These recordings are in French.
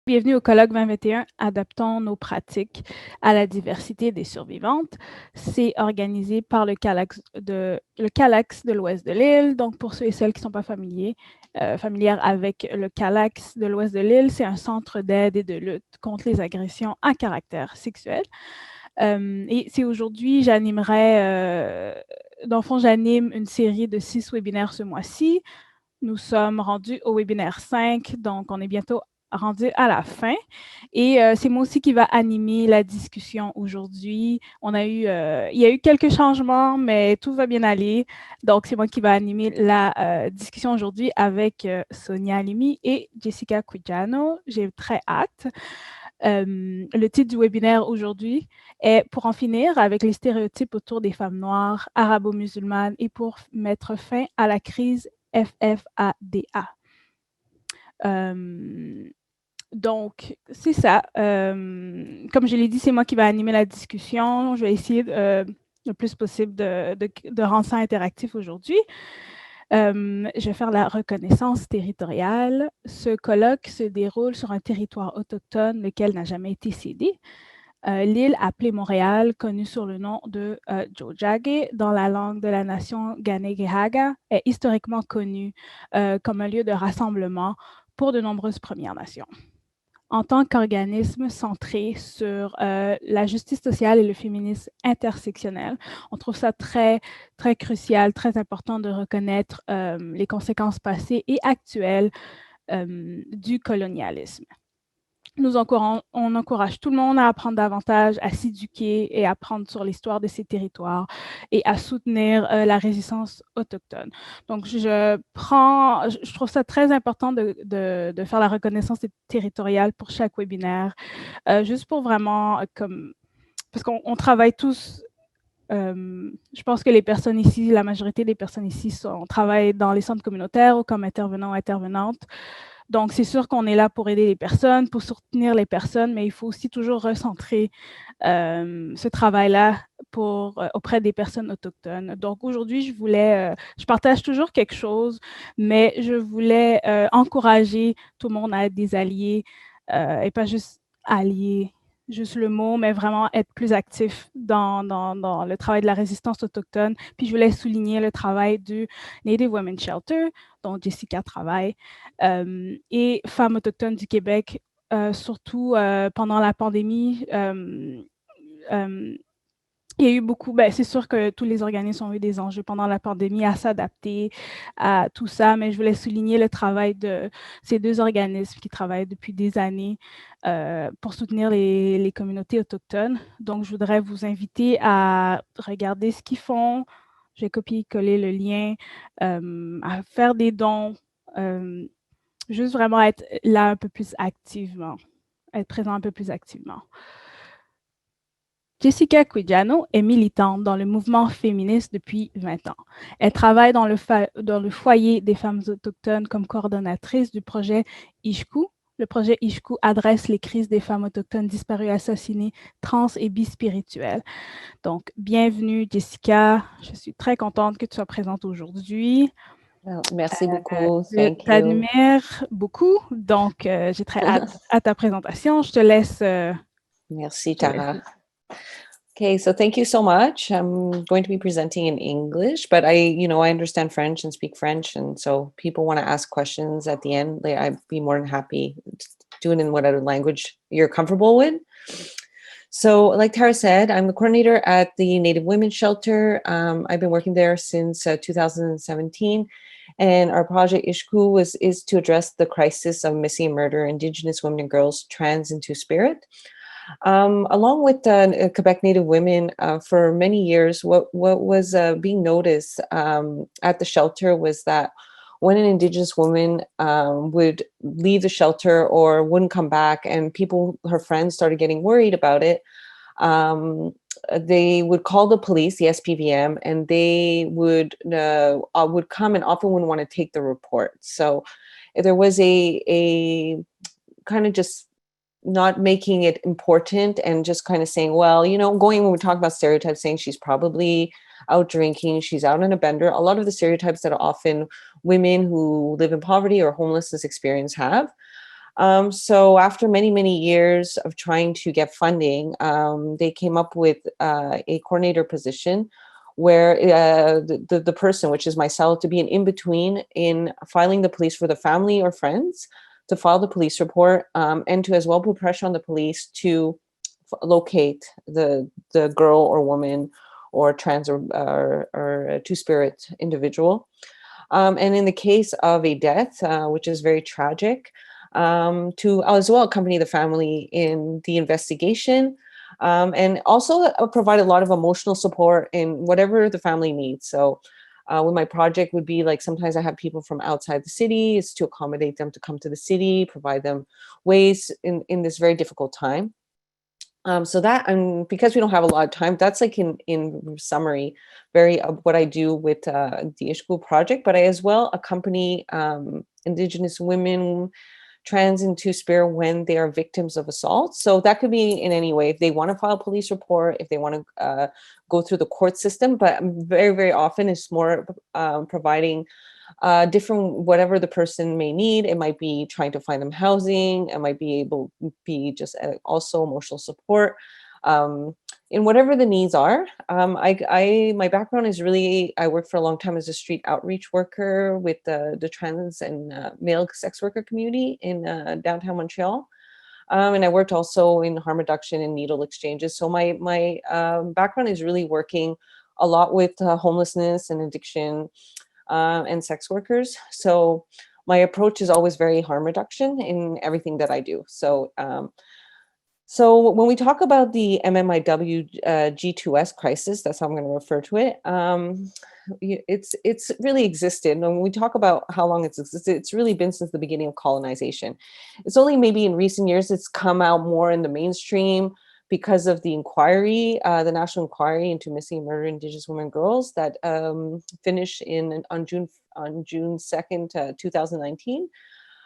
Bienvenue au colloque 2021 Adaptons nos pratiques à la diversité des survivantes. C'est organisé par le CALAX de l'Ouest de l'île. Donc, pour ceux et celles qui ne sont pas familières avec le CALAX de l'Ouest de l'île, c'est un centre d'aide et de lutte contre les agressions à caractère sexuel. Et c'est aujourd'hui, dans le fond, j'anime une série de 6 webinaires ce mois-ci. Nous sommes rendus au webinaire 5, donc on est bientôt rendu à la fin. Et c'est moi aussi qui va animer la discussion aujourd'hui. Il y a eu quelques changements, mais tout va bien aller. Donc, c'est moi qui va animer la discussion aujourd'hui avec Sonia Alimi et Jessica Quijano. J'ai très hâte. Le titre du webinaire aujourd'hui est « Pour en finir avec les stéréotypes autour des femmes noires, arabo-musulmanes et pour mettre fin à la crise FFADA ». Donc, c'est ça. Comme je l'ai dit, c'est moi qui vais animer la discussion. Je vais essayer le plus possible de rendre ça interactif aujourd'hui. Je vais faire la reconnaissance territoriale. Ce colloque se déroule sur un territoire autochtone, lequel n'a jamais été cédé. L'île appelée Montréal, connue sous le nom de Tiohtià:ke dans la langue de la nation Kanien'kehá:ka, est historiquement connue comme un lieu de rassemblement pour de nombreuses Premières Nations. En tant qu'organisme centré sur la justice sociale et le féminisme intersectionnel, on trouve ça très, très crucial, très important de reconnaître les conséquences passées et actuelles du colonialisme. On encourage tout le monde à apprendre davantage, à s'éduquer et à apprendre sur l'histoire de ces territoires et à soutenir la résistance autochtone. Donc, je trouve ça très important de faire la reconnaissance territoriale pour chaque webinaire, juste pour vraiment, parce qu'on travaille tous. Je pense que les personnes ici, la majorité des personnes ici, travaillent dans les centres communautaires ou comme intervenants ou intervenantes. Donc, c'est sûr qu'on est là pour aider les personnes, pour soutenir les personnes, mais il faut aussi toujours recentrer ce travail-là auprès des personnes autochtones. Donc, aujourd'hui, je partage toujours quelque chose, mais je voulais encourager tout le monde à être des alliés et pas juste alliés, juste le mot, mais vraiment être plus actif dans le travail de la résistance autochtone. Puis, je voulais souligner le travail du Native Women's Shelter, dont Jessica travaille, et Femmes autochtones du Québec, surtout pendant la pandémie. Il y a eu c'est sûr que tous les organismes ont eu des enjeux pendant la pandémie à s'adapter à tout ça, mais je voulais souligner le travail de ces 2 organismes qui travaillent depuis des années pour soutenir les communautés autochtones. Donc, je voudrais vous inviter à regarder ce qu'ils font. Je vais copier-coller le lien, à faire des dons, juste vraiment être là un peu plus activement, être présent un peu plus activement. Jessica Quijano est militante dans le mouvement féministe depuis 20 ans. Elle travaille dans le foyer des femmes autochtones comme coordonnatrice du projet Ishku. Le projet Ishku adresse les crises des femmes autochtones disparues, assassinées, trans et bispirituelles. Donc, bienvenue Jessica. Je suis très contente que tu sois présente aujourd'hui. Merci beaucoup. Je Thank you. t'admire beaucoup, donc j'ai très hâte à ta présentation. Je te laisse. Merci, Tara. Okay, so thank you so much. I'm going to be presenting in English, but I understand French and speak French, and so people want to ask questions at the end. I'd be more than happy to do it in whatever language you're comfortable with. So, like Tara said, I'm the coordinator at the Native Women's Shelter. I've been working there since 2017. And our project Ishku is to address the crisis of missing and murder Indigenous women and girls trans into spirit. Along with Quebec Native women, for many years, what was being noticed at the shelter was that when an Indigenous woman would leave the shelter or wouldn't come back, and her friends started getting worried about it, they would call the police, the SPVM, and they would come and often wouldn't want to take the report. So there was a kind of just not making it important and just kind of saying, well, when we talk about stereotypes, saying she's probably out drinking, she's out on a bender, a lot of the stereotypes that often women who live in poverty or homelessness experience have. So after many, many years of trying to get funding, they came up with a coordinator position where the person, which is myself, to be an in-between in filing the police for the family or friends, to file the police report, and to as well put pressure on the police to locate the girl or woman or trans or a two-spirit individual. And in the case of a death, which is very tragic, to as well accompany the family in the investigation, and also provide a lot of emotional support in whatever the family needs. So with my project would be like, sometimes I have people from outside the city, is to accommodate them to come to the city, provide them ways in this very difficult time. So that, and because we don't have a lot of time, that's like in summary, very of what I do with the Ishku project. But I as well accompany Indigenous women, trans and two-spirit, when they are victims of assault. So that could be in any way, if they want to file a police report, if they want to go through the court system. But very, very often it's more providing different, whatever the person may need. It might be trying to find them housing. It might be able be just also emotional support. In whatever the needs are. My background is really, I worked for a long time as a street outreach worker with the trans and male sex worker community in downtown Montreal. And I worked also in harm reduction and needle exchanges. So my background is really working a lot with homelessness and addiction and sex workers. So my approach is always very harm reduction in everything that I do. So when we talk about the MMIW G2S crisis, that's how I'm going to refer to it. It's really existed. And when we talk about how long it's existed, it's really been since the beginning of colonization. It's only maybe in recent years it's come out more in the mainstream because of the inquiry, the National Inquiry into Missing and Murdered Indigenous Women and Girls that finished on June 2nd, 2019.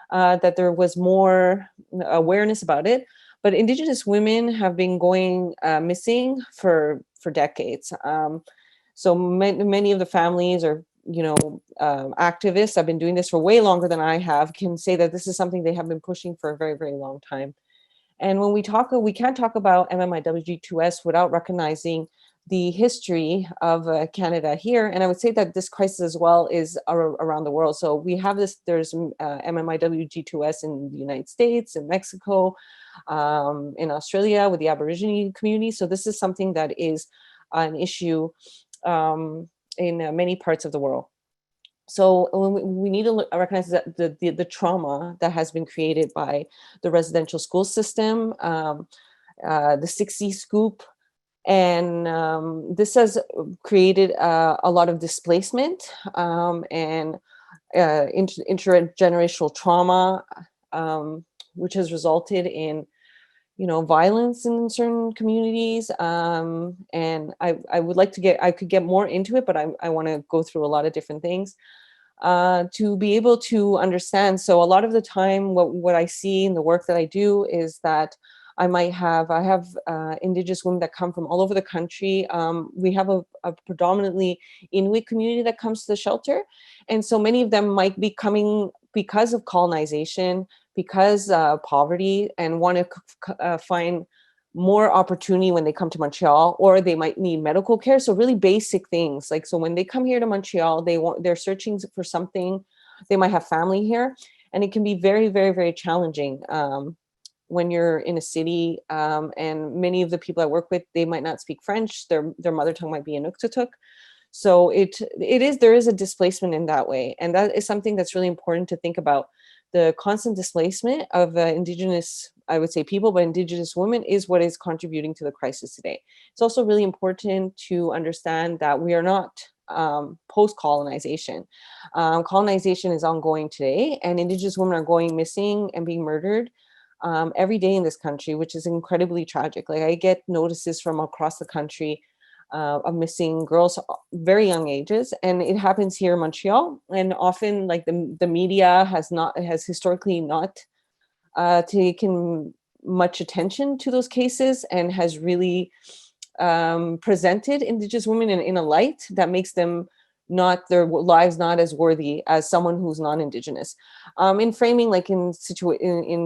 That there was more awareness about it. But Indigenous women have been going missing for decades. So many of the families or activists have been doing this for way longer than I have, can say that this is something they have been pushing for a very, very long time. And when we can't talk about MMIWG2S without recognizing the history of Canada here. And I would say that this crisis as well is around the world. So we have this, there's MMIWG2S in the United States, in Mexico, in Australia with the Aborigine community. So this is something that is an issue in many parts of the world. So we need to recognize that the trauma that has been created by the residential school system, the 6C scoop, and this has created a lot of displacement and intergenerational trauma, which has resulted in violence in certain communities. And I would like to I could get more into it, but I want to go through a lot of different things to be able to understand. So a lot of the time, what I see in the work that I do is that I have Indigenous women that come from all over the country. We have a predominantly Inuit community that comes to the shelter. And so many of them might be coming because of colonization, because poverty, and want to find more opportunity when they come to Montreal, or they might need medical care. So really basic things. Like, so when they come here to Montreal, they're searching for something. They might have family here, and it can be very, very, very challenging when you're in a city. And many of the people I work with, they might not speak French. Their mother tongue might be Inuktitut. So there is a displacement in that way. And that is something that's really important to think about. The constant displacement of Indigenous, I would say people, but Indigenous women is what is contributing to the crisis today. It's also really important to understand that we are not post-colonization. Colonization is ongoing today, and Indigenous women are going missing and being murdered every day in this country, which is incredibly tragic. Like, I get notices from across the country of missing girls, very young ages, and it happens here in Montreal. And often, like, the media has historically not taken much attention to those cases, and has really presented Indigenous women in a light that makes them not their lives not as worthy as someone who's non-Indigenous. In framing, like in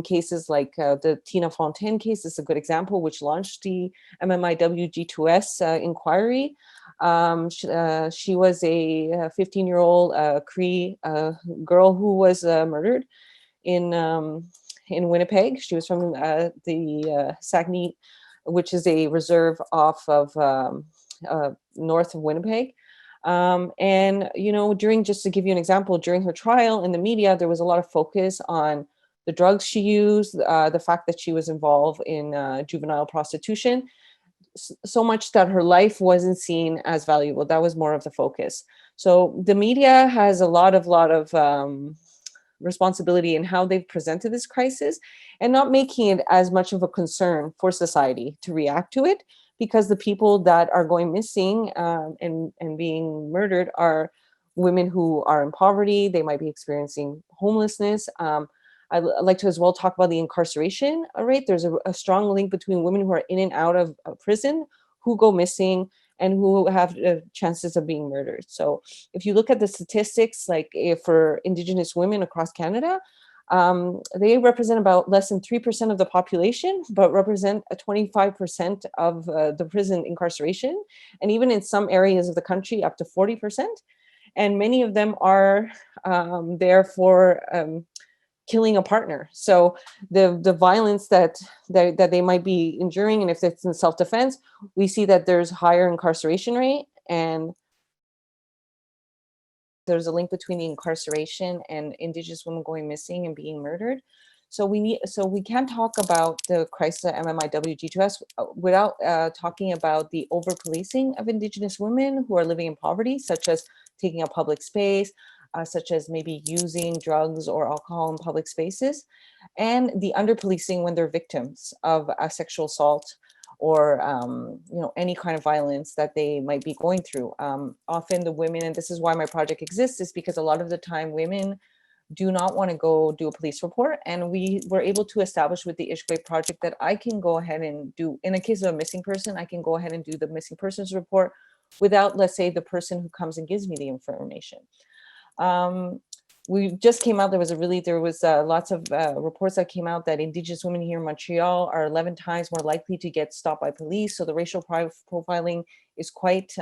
cases like the Tina Fontaine case is a good example, which launched the MMIW G2S inquiry. She was a 15-year-old Cree girl who was murdered in Winnipeg. She was from the Saguenay, which is a reserve off of north of Winnipeg. And, just to give you an example, during her trial in the media, there was a lot of focus on the drugs she used, the fact that she was involved in juvenile prostitution, so much that her life wasn't seen as valuable. That was more of the focus. So the media has a lot of responsibility in how they've presented this crisis and not making it as much of a concern for society to react to it, because the people that are going missing and being murdered are women who are in poverty. They might be experiencing homelessness. I'd like to as well talk about the incarceration rate. There's a strong link between women who are in and out of prison, who go missing, and who have chances of being murdered. So if you look at the statistics, like for Indigenous women across Canada, they represent about less than 3% of the population, but represent a 25% of the prison incarceration. And even in some areas of the country, up to 40%. And many of them are there for killing a partner. So the violence that they might be enduring, and if it's in self-defense, we see that there's higher incarceration rate, and there's a link between the incarceration and Indigenous women going missing and being murdered. So we can't talk about the crisis at MMIW G2S without talking about the over-policing of Indigenous women who are living in poverty, such as taking up public space, such as maybe using drugs or alcohol in public spaces, and the under-policing when they're victims of sexual assault or any kind of violence that they might be going through. Often the women, and this is why my project exists, is because a lot of the time women do not want to go do a police report, and we were able to establish with the Ishkway project that I can go ahead and do, in a case of a missing person, I can go ahead and do the missing persons report without, let's say, the person who comes and gives me the information. We just came out, there was lots of reports that came out that Indigenous women here in Montreal are 11 times more likely to get stopped by police. So the racial profiling is quite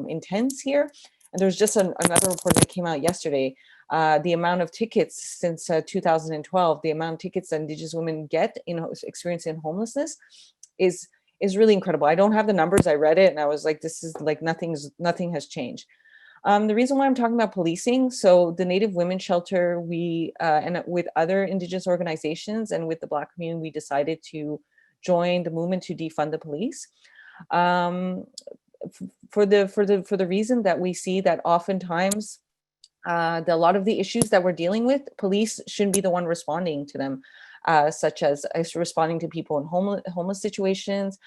intense here. And there's just another report that came out yesterday. The amount of tickets since 2012, the amount of tickets that Indigenous women get in experiencing homelessness is really incredible. I don't have the numbers. I read it and I was like, this is like nothing has changed. The reason why I'm talking about policing, so the Native Women's Shelter, we and with other Indigenous organizations and with the Black community, we decided to join the movement to defund the police. For the reason that we see that oftentimes a lot of the issues that we're dealing with, police shouldn't be the one responding to them. Such as responding to people in homeless situations,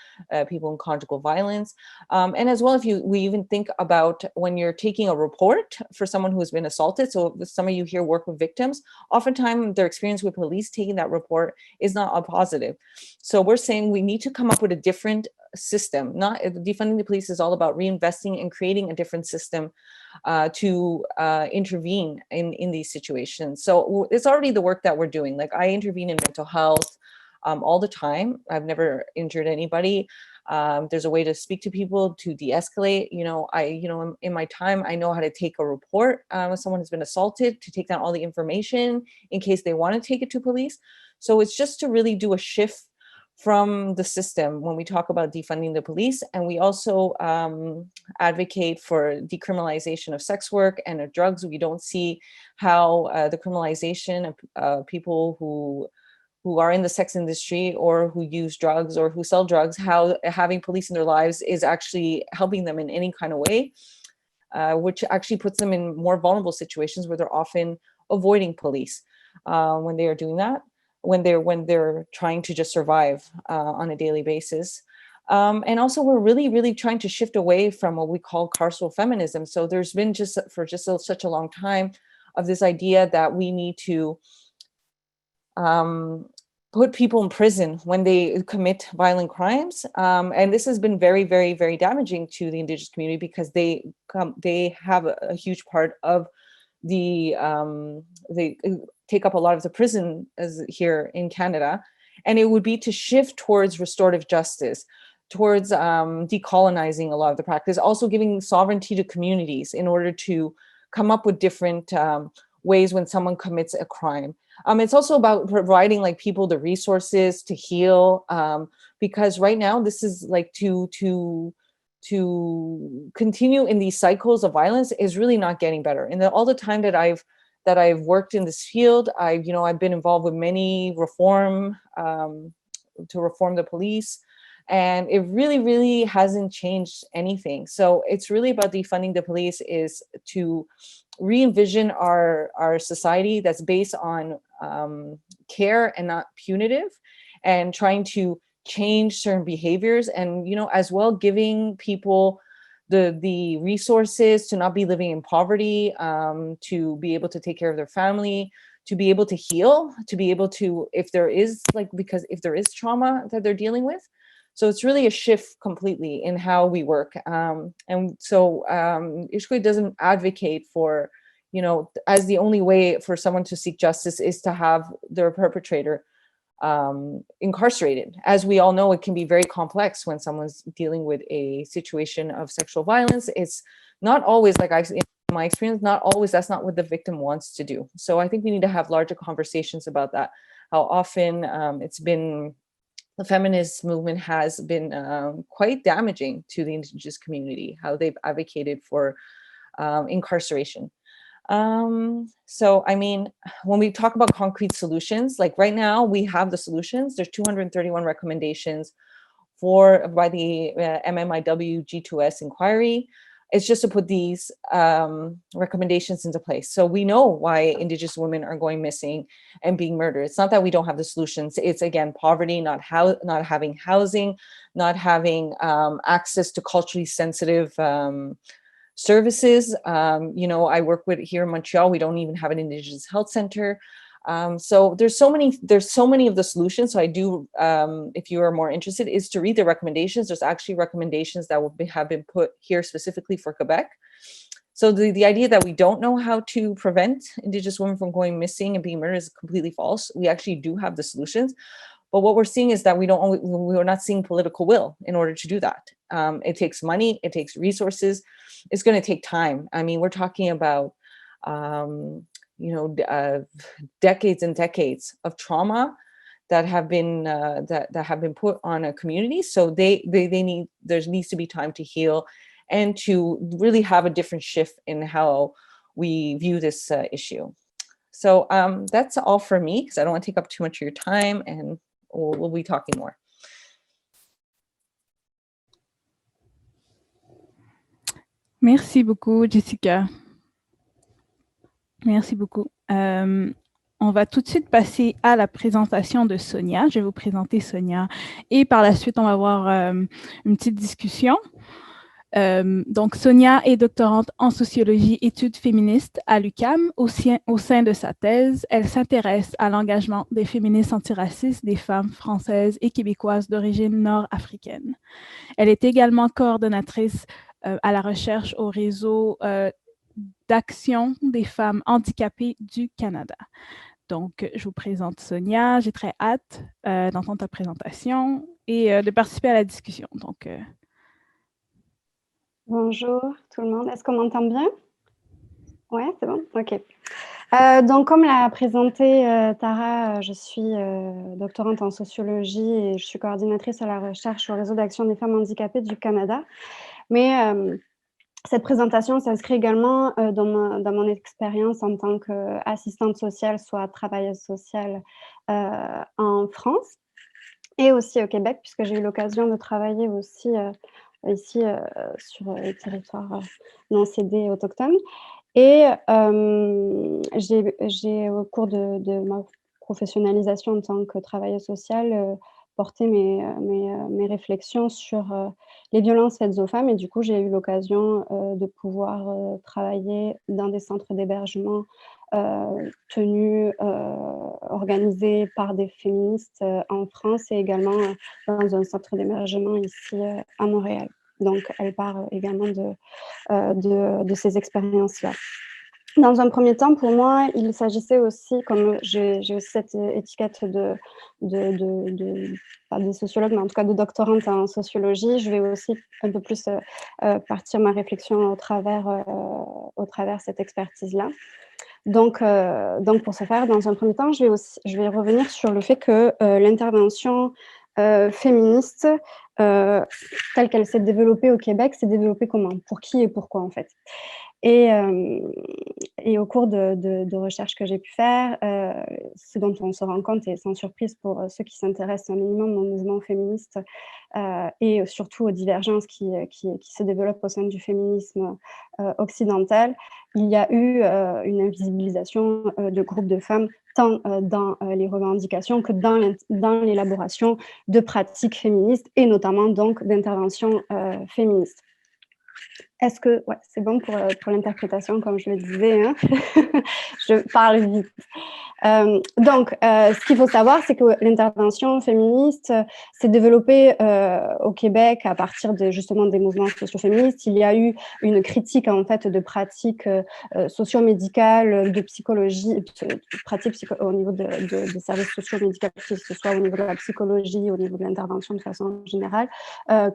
people in conjugal violence. And as well, we even think about when you're taking a report for someone who has been assaulted. So some of you here work with victims, oftentimes their experience with police taking that report is not a positive. So we're saying we need to come up with a different system. Not defunding the police is all about reinvesting and creating a different system to intervene in these situations. So it's already the work that we're doing. Like I intervene in mental health all the time. I've never injured anybody. There's a way to speak to people to de-escalate. In my time, I know how to take a report when someone has been assaulted, to take down all the information in case they want to take it to police. So it's just to really do a shift from the system when we talk about defunding the police. And we also advocate for decriminalization of sex work and of drugs. We don't see how the criminalization of people who are in the sex industry or who use drugs or who sell drugs, how having police in their lives is actually helping them in any kind of way, which actually puts them in more vulnerable situations where they're often avoiding police when they are doing that, when they're trying to just survive on a daily basis. And also we're really, really trying to shift away from what we call carceral feminism. So there's been such a long time of this idea that we need to put people in prison when they commit violent crimes. And this has been very, very, very damaging to the Indigenous community because they have a huge part of they take up a lot of the prison as here in Canada. And it would be to shift towards restorative justice, towards decolonizing a lot of the practice, also giving sovereignty to communities in order to come up with different ways when someone commits a crime. It's also about providing like people the resources to heal, because right now this is like to continue in these cycles of violence is really not getting better. And all the time that I've worked in this field, I've been involved with many reform to reform the police, and it really, really hasn't changed anything. So it's really about defunding the police is to re-envision our society that's based on care and not punitive, and trying to change certain behaviors, and as well giving people the resources to not be living in poverty, to be able to take care of their family, to be able to heal, to be able to, if there is trauma that they're dealing with. So it's really a shift completely in how we work. And so Ishkoy doesn't advocate for, as the only way for someone to seek justice is to have their perpetrator incarcerated. As we all know, it can be very complex when someone's dealing with a situation of sexual violence. It's not always, like in my experience, not always, that's not what the victim wants to do. So I think we need to have larger conversations about that. How often the feminist movement has been quite damaging to the Indigenous community, how they've advocated for incarceration. So, I mean, when we talk about concrete solutions, like right now we have the solutions. There's 231 recommendations by the MMIW G2S inquiry. It's just to put these recommendations into place. So we know why Indigenous women are going missing and being murdered. It's not that we don't have the solutions. It's, again, poverty, not having housing, not having access to culturally sensitive services. I work with here in Montreal, we don't even have an Indigenous health center. So there's so many of the solutions. So I do, if you are more interested, is to read the recommendations. There's actually recommendations that have been put here specifically for Quebec. So the idea that we don't know how to prevent Indigenous women from going missing and being murdered is completely false. We actually do have the solutions. But what we're seeing is that we're not seeing political will in order to do that. It takes money, it takes resources. It's going to take time. I mean, we're talking about, decades and decades of trauma that have been that have been put on a community. So there needs to be time to heal and to really have a different shift in how we view this issue. So that's all for me, because I don't want to take up too much of your time, and we'll be talking more. Merci beaucoup, Jessica. Merci beaucoup. On va tout de suite passer à la présentation de Sonia. Je vais vous présenter Sonia et par la suite, on va avoir une petite discussion. Donc, Sonia est doctorante en sociologie études féministes à l'UQAM. Au sein de sa thèse, elle s'intéresse à l'engagement des féministes antiracistes des femmes françaises et québécoises d'origine nord-africaine. Elle est également coordonnatrice à la recherche au réseau d'action des femmes handicapées du Canada. Donc, je vous présente Sonia. J'ai très hâte d'entendre ta présentation et de participer à la discussion. Donc, Bonjour tout le monde. Est-ce qu'on m'entend bien? Ouais, c'est bon? OK. Donc, comme l'a présenté Tara, je suis doctorante en sociologie et je suis coordinatrice à la recherche au réseau d'action des femmes handicapées du Canada. Mais cette présentation s'inscrit également dans mon expérience en tant qu'assistante sociale, soit travailleuse sociale en France et aussi au Québec, puisque j'ai eu l'occasion de travailler aussi ici sur les territoires non cédés autochtones. Et j'ai, au cours de ma professionnalisation en tant que travailleuse sociale, porté mes réflexions sur les violences faites aux femmes. Et du coup, j'ai eu l'occasion de pouvoir travailler dans des centres d'hébergement organisées par des féministes en France et également dans un centre d'émergement ici à Montréal. Donc, elle part également de ces expériences-là. Dans un premier temps, pour moi, il s'agissait aussi, comme j'ai aussi cette étiquette pas de sociologue, mais en tout cas de doctorante en sociologie, je vais aussi un peu plus partir ma réflexion au travers cette expertise-là. Donc, pour ce faire, dans un premier temps, je vais revenir sur le fait que l'intervention féministe, telle qu'elle s'est développée au Québec, s'est développée comment? Pour qui et pourquoi, en fait? Et au cours de recherches que j'ai pu faire, ce dont on se rend compte, et sans surprise pour ceux qui s'intéressent un minimum au mouvement féministe et surtout aux divergences qui se développent au sein du féminisme occidental, il y a eu une invisibilisation de groupes de femmes tant dans les revendications que dans l'élaboration de pratiques féministes et notamment donc d'interventions féministes. Est-ce que, ouais, c'est bon pour l'interprétation, comme je le disais, hein. Je parle vite. Donc, ce qu'il faut savoir, c'est que l'intervention féministe s'est développée au Québec à partir justement des mouvements socio-féministes. Il y a eu une critique en fait de pratiques socio-médicales, de psychologie, pratiques au niveau des services socio-médicaux, que ce soit au niveau de la psychologie, au niveau de l'intervention de façon générale,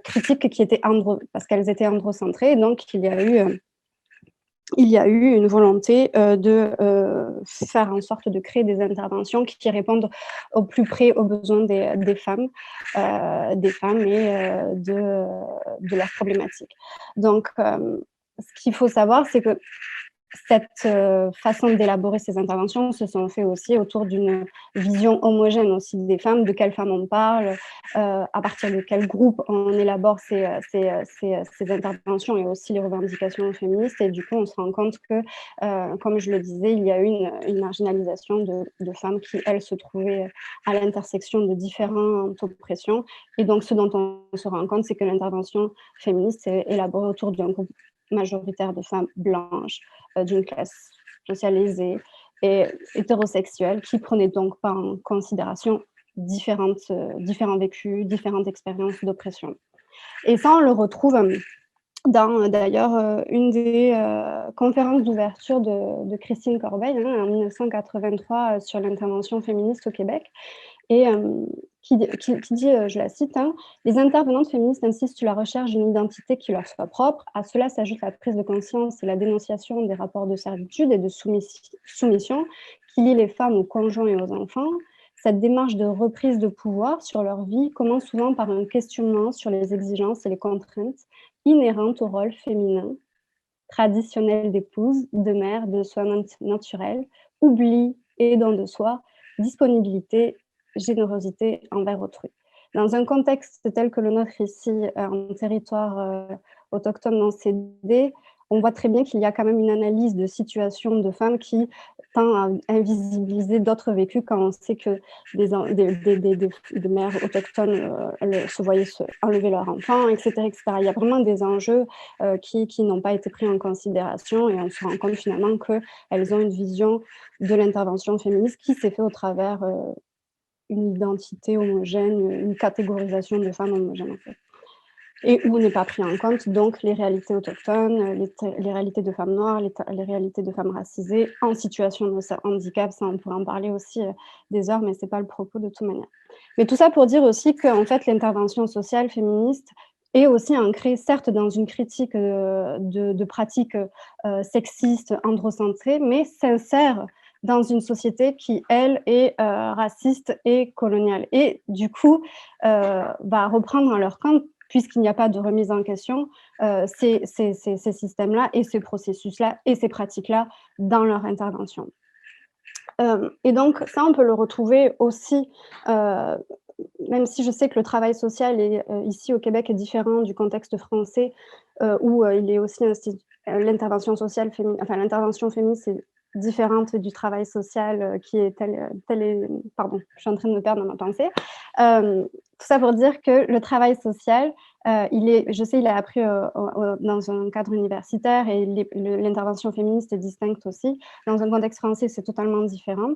critiques qui étaient parce qu'elles étaient androcentrées. Donc, il y a eu une volonté de faire en sorte de créer des interventions qui répondent au plus près aux besoins des femmes et de leurs problématiques. Donc, ce qu'il faut savoir, c'est que cette façon d'élaborer ces interventions se sont faites aussi autour d'une vision homogène aussi des femmes, de quelles femmes on parle, à partir de quel groupe on élabore ces interventions et aussi les revendications féministes. Et du coup, on se rend compte que, comme je le disais, il y a eu une marginalisation de femmes qui, elles, se trouvaient à l'intersection de différentes oppressions. Et donc, ce dont on se rend compte, c'est que l'intervention féministe est élaborée autour d'un groupe majoritaire de femmes blanches, d'une classe socialisée et hétérosexuelle, qui prenaient donc pas en considération différents vécus, différentes expériences d'oppression. Et ça, on le retrouve dans d'ailleurs une des conférences d'ouverture de Christine Corbeil en 1983 sur l'intervention féministe au Québec, et qui dit, je la cite, « Les intervenantes féministes insistent sur la recherche d'une identité qui leur soit propre. À cela s'ajoute la prise de conscience et la dénonciation des rapports de servitude et de soumission qui lient les femmes aux conjoints et aux enfants. Cette démarche de reprise de pouvoir sur leur vie commence souvent par un questionnement sur les exigences et les contraintes inhérentes au rôle féminin, traditionnel d'épouse, de mère, de soins naturels, oubli et don de soi, disponibilité, générosité envers autrui. » Dans un contexte tel que le nôtre ici, en territoire autochtone non cédé, on voit très bien qu'il y a quand même une analyse de situation de femmes qui tend à invisibiliser d'autres vécus quand on sait que des mères autochtones se voyaient enlever leurs enfants, etc., etc. Il y a vraiment des enjeux qui n'ont pas été pris en considération, et on se rend compte finalement qu'elles ont une vision de l'intervention féministe qui s'est faite au travers une identité homogène, une catégorisation de femmes homogènes en fait. Et où n'est pas pris en compte donc les réalités autochtones, les réalités de femmes noires, les réalités de femmes racisées en situation de handicap. Ça, on pourrait en parler aussi des heures, mais ce n'est pas le propos de toute manière. Mais tout ça pour dire aussi qu'en fait, l'intervention sociale féministe est aussi ancrée, certes, dans une critique de pratiques sexistes, androcentrées, mais s'insère dans une société qui, elle, est raciste et coloniale. Et du coup, va reprendre en leur compte, puisqu'il n'y a pas de remise en question, ces systèmes-là et ces processus-là et ces pratiques-là dans leur intervention. Et donc, ça, on peut le retrouver aussi, même si je sais que le travail social ici au Québec est différent du contexte français, où il est aussi l'intervention sociale féminine, enfin l'intervention féministe, c'est différente du travail social qui est pardon, je suis en train de me perdre dans ma pensée. Tout ça pour dire que le travail social il est appris dans un cadre universitaire et l'intervention féministe est distincte aussi. Dans un contexte français, c'est totalement différent.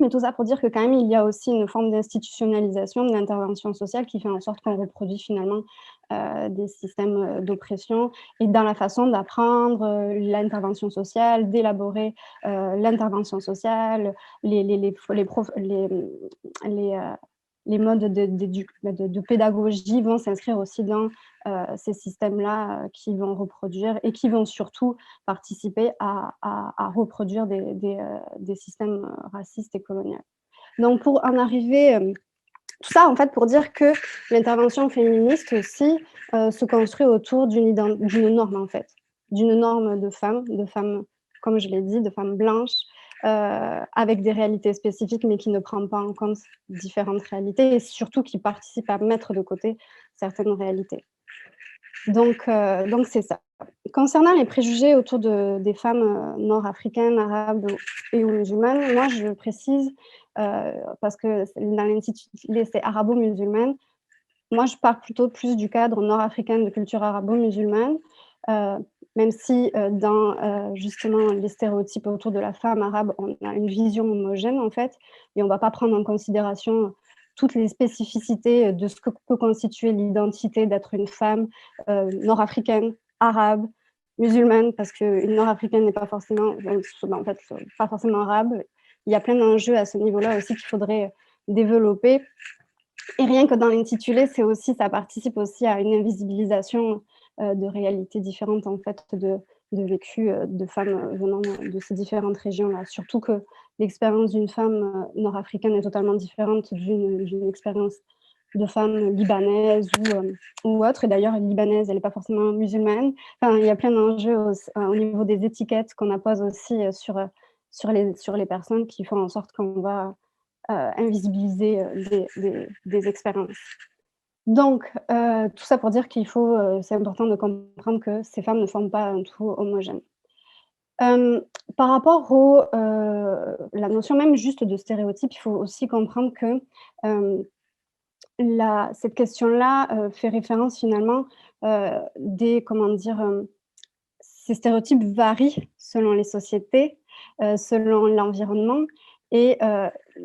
Mais tout ça pour dire que quand même, il y a aussi une forme d'institutionnalisation de l'intervention sociale qui fait en sorte qu'on reproduit finalement des systèmes d'oppression et dans la façon d'apprendre l'intervention sociale, d'élaborer l'intervention sociale, les modes de pédagogie vont s'inscrire aussi dans ces systèmes-là qui vont reproduire et qui vont surtout participer à reproduire des systèmes racistes et coloniaux. Donc, pour en arriver, tout ça, en fait, pour dire que l'intervention féministe aussi se construit autour d'une norme, en fait, d'une norme de femmes, comme je l'ai dit, de femmes blanches, avec des réalités spécifiques, mais qui ne prend pas en compte différentes réalités et surtout qui participe à mettre de côté certaines réalités. Donc c'est ça. Concernant les préjugés autour des femmes nord-africaines, arabes et ou musulmanes, moi je précise, parce que dans l'intitulé c'est arabo-musulmane, moi je parle plutôt plus du cadre nord-africain de culture arabo-musulmane, même si dans justement les stéréotypes autour de la femme arabe, on a une vision homogène en fait, et on ne va pas prendre en considération toutes les spécificités de ce que peut constituer l'identité d'être une femme nord-africaine, arabe, musulmane, parce qu'une nord-africaine n'est pas forcément, en fait, pas forcément arabe. Il y a plein d'enjeux à ce niveau-là aussi qu'il faudrait développer. Et rien que dans l'intitulé, ça participe aussi à une invisibilisation de réalités différentes en fait de vécu de femmes venant de ces différentes régions-là. Surtout que l'expérience d'une femme nord-africaine est totalement différente d'une expérience de femme libanaise ou autre. Et d'ailleurs, libanaise, elle n'est pas forcément musulmane. Enfin, il y a plein d'enjeux au niveau des étiquettes qu'on appose aussi sur les personnes qui font en sorte qu'on va invisibiliser des expériences. Donc, tout ça pour dire c'est important de comprendre que ces femmes ne forment pas un tout homogène. Par rapport la notion même juste de stéréotype, il faut aussi comprendre que cette question-là fait référence finalement ces stéréotypes varient selon les sociétés, selon l'environnement et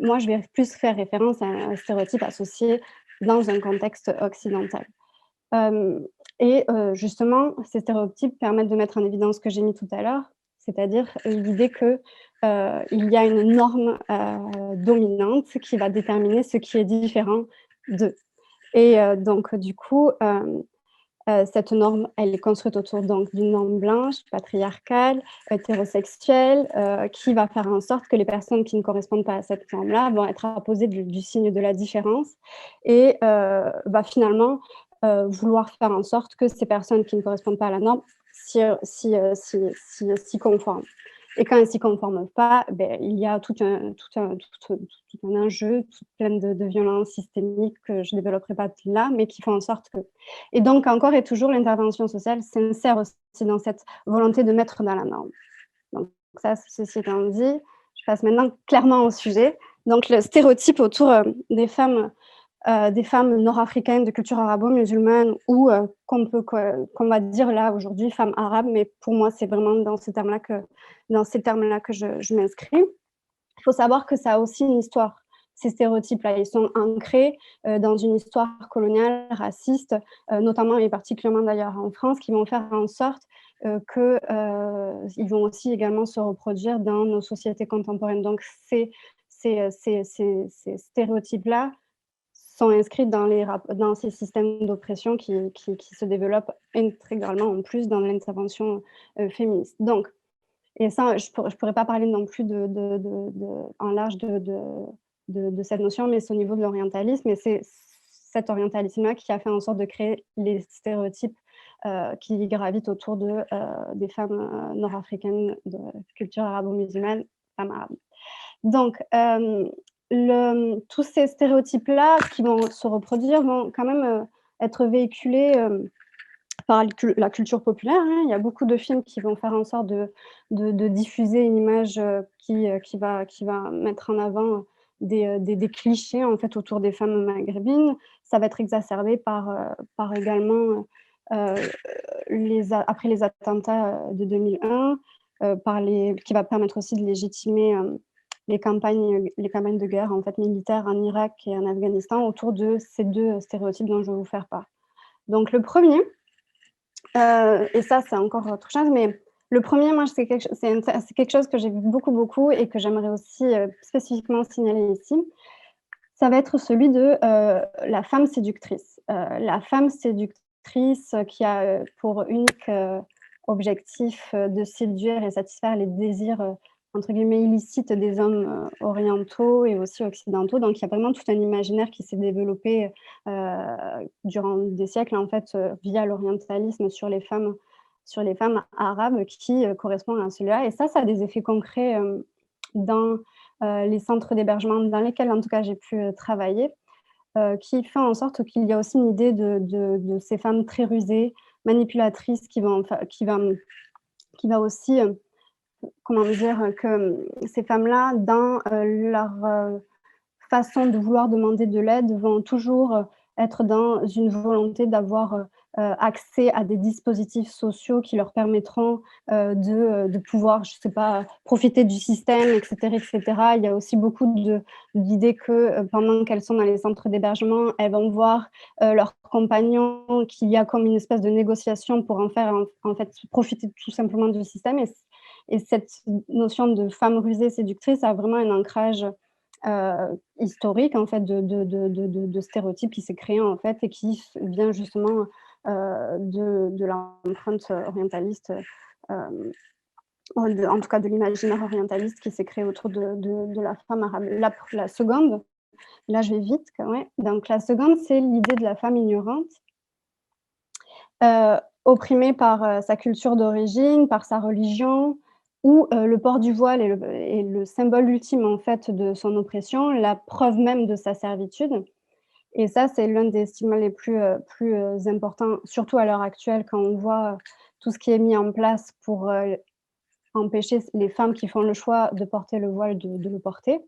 moi je vais plus faire référence à un stéréotype associé dans un contexte occidental. Justement, ces stéréotypes permettent de mettre en évidence ce que j'ai mis tout à l'heure, c'est-à-dire l'idée qu'il y a une norme dominante qui va déterminer ce qui est différent d'eux. Et donc, du coup, cette norme, elle est construite autour d'une norme blanche, patriarcale, hétérosexuelle, qui va faire en sorte que les personnes qui ne correspondent pas à cette norme-là vont être apposées du signe de la différence et va finalement vouloir faire en sorte que ces personnes qui ne correspondent pas à la norme s'y conforment. Et quand elles ne s'y conforment pas, il y a tout un enjeu, plein de violences systémiques que je ne développerai pas là, mais qui font en sorte que... Et donc, encore et toujours, l'intervention sociale s'insère aussi dans cette volonté de mettre dans la norme. Donc ça, ceci étant dit, je passe maintenant clairement au sujet. Donc, le stéréotype autour des femmes nord-africaines de culture arabo-musulmane ou qu'on va dire là aujourd'hui femmes arabes, mais pour moi c'est vraiment dans ces termes-là que je m'inscris. Il faut savoir que ça a aussi une histoire. Ces stéréotypes-là, ils sont ancrés dans une histoire coloniale, raciste, notamment et particulièrement d'ailleurs en France, qui vont faire en sorte qu'ils vont aussi également se reproduire dans nos sociétés contemporaines. Donc ces stéréotypes-là sont inscrites dans ces systèmes d'oppression qui se développent intégralement en plus dans l'intervention féministe. Donc, et ça, je pourrais pas parler non plus en large de cette notion, mais c'est au niveau de l'orientalisme, et c'est cet orientalisme-là qui a fait en sorte de créer les stéréotypes qui gravitent autour des femmes nord-africaines de culture arabo-musulmane, femmes arabes. Donc, tous ces stéréotypes-là qui vont se reproduire vont quand même être véhiculés par la culture populaire. Hein. Il y a beaucoup de films qui vont faire en sorte de diffuser une image qui va mettre en avant des clichés en fait autour des femmes maghrébines. Ça va être exacerbé par également après les attentats de 2001, qui va permettre aussi de légitimer les campagnes de guerre en fait militaires en Irak et en Afghanistan autour de ces deux stéréotypes dont je vais vous faire part. Donc le premier, et ça c'est encore autre chose, mais le premier, moi, c'est quelque chose que j'ai vu beaucoup et que j'aimerais aussi spécifiquement signaler ici. Ça va être celui de la femme séductrice. La femme séductrice qui a pour unique objectif de séduire et satisfaire les désirs entre guillemets illicites des hommes orientaux et aussi occidentaux. Donc il y a vraiment tout un imaginaire qui s'est développé durant des siècles en fait via l'orientalisme sur les femmes arabes qui correspondent à celui-là. Et ça a des effets concrets dans les centres d'hébergement dans lesquels, en tout cas, j'ai pu travailler, qui fait en sorte qu'il y a aussi une idée de ces femmes très rusées, manipulatrices, qui va aussi, comment dire, que ces femmes-là, dans leur façon de vouloir demander de l'aide, vont toujours être dans une volonté d'avoir accès à des dispositifs sociaux qui leur permettront de pouvoir, je ne sais pas, profiter du système, etc., etc. Il y a aussi beaucoup d'idées que pendant qu'elles sont dans les centres d'hébergement, elles vont voir leurs compagnons, qu'il y a comme une espèce de négociation pour en faire, en fait, profiter tout simplement du système. Et cette notion de femme rusée séductrice a vraiment un ancrage historique en fait de stéréotypes qui s'est créé en fait et qui vient justement de l'empreinte orientaliste, en tout cas de l'imaginaire orientaliste qui s'est créé autour de la femme arabe. La seconde, là je vais vite, ouais. Donc la seconde, c'est l'idée de la femme ignorante, opprimée par sa culture d'origine, par sa religion, où le port du voile est le symbole ultime en fait de son oppression, la preuve même de sa servitude. Et ça, c'est l'un des stigmas les plus importants, surtout à l'heure actuelle, quand on voit tout ce qui est mis en place pour empêcher les femmes qui font le choix de porter le voile de le porter.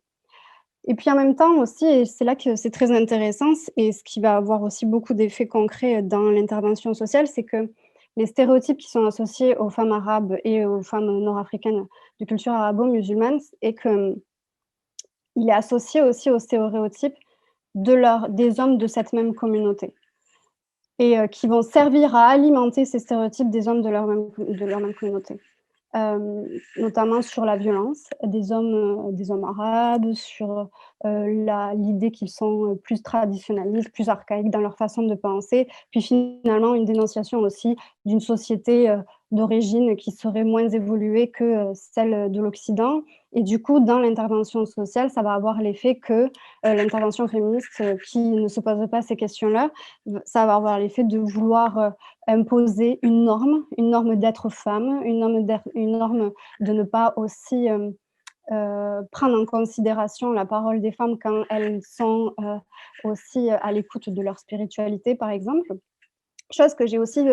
Et puis en même temps aussi, et c'est là que c'est très intéressant, et ce qui va avoir aussi beaucoup d'effets concrets dans l'intervention sociale, c'est que les stéréotypes qui sont associés aux femmes arabes et aux femmes nord-africaines de culture arabo-musulmane, et qu'il est associé aussi aux stéréotypes des hommes de cette même communauté, et qui vont servir à alimenter ces stéréotypes des hommes de leur même communauté. Notamment sur la violence des hommes arabes, sur l'idée qu'ils sont plus traditionnalistes, plus archaïques dans leur façon de penser, puis finalement une dénonciation aussi d'une société d'origine qui serait moins évoluée que celle de l'Occident. Et du coup, dans l'intervention sociale, ça va avoir l'effet que l'intervention féministe qui ne se pose pas ces questions-là, ça va avoir l'effet de vouloir imposer une norme d'être femme, une norme de ne pas aussi prendre en considération la parole des femmes quand elles sont aussi à l'écoute de leur spiritualité, par exemple. Chose que j'ai aussi